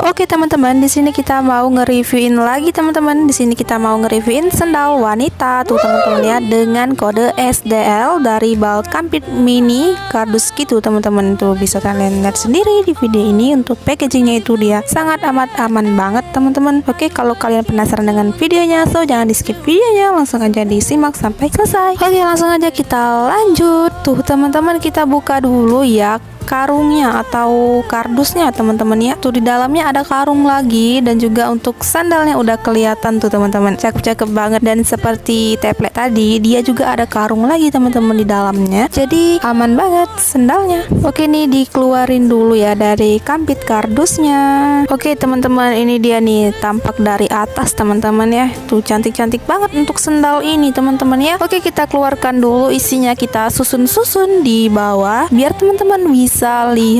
Oke teman-teman, di sini kita mau nge-reviewin lagi teman-teman. Di sini kita mau nge-reviewin sendal wanita tuh teman-teman ya, dengan kode SDL dari Bal Kampit Mini kardus gitu teman-teman. Tuh bisa kalian lihat sendiri di video ini. Untuk packagingnya itu dia sangat amat aman banget teman-teman. Oke, kalau kalian penasaran dengan videonya, so jangan di skip videonya, langsung aja disimak sampai selesai. Oke, langsung aja kita lanjut. Tuh teman-teman, kita buka dulu ya karungnya atau kardusnya teman-teman ya. Tuh di dalamnya ada karung lagi, dan juga untuk sandalnya udah kelihatan tuh teman-teman, cakep-cakep banget. Dan seperti template tadi, dia juga ada karung lagi teman-teman di dalamnya, jadi aman banget sandalnya. Oke, nih dikeluarin dulu ya dari kampit kardusnya. Oke teman-teman, ini dia nih tampak dari atas teman-teman ya. Tuh cantik-cantik banget untuk sandal ini teman-teman ya. Oke, kita keluarkan dulu isinya, kita susun-susun di bawah biar teman-teman bisa lihat